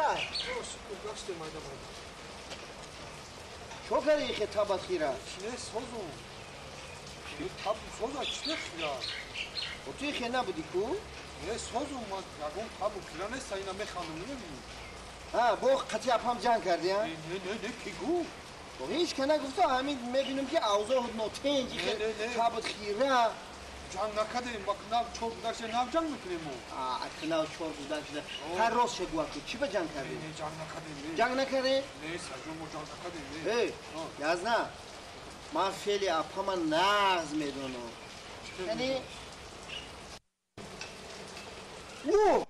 خیره گشته مایده چو کاری خطابت خیره چینه سازم تاب سازا چینه خیره و توی خیره نبودی کو؟ نه سازم من یکون تابو خیره نیست اینا میخوانم نمیدونی ها با قطعی اپام جنگ کردی ها؟ نه پیگو و هیچ که نگفته همین میبینم که اوضاع نوتنجی تابت خیره جنگ نکردیم با کناب چور بودکشه ناب جنگ میکنیم کناب چور بودکشه هر روز شگو اکو چی به جنگ کردیم؟ نه جنگ نکردیم جنگ نکردیم؟ نه سرجون ما جنگ نکردیم یازنا من خیلی اپام نغز میدونم یعنی اوه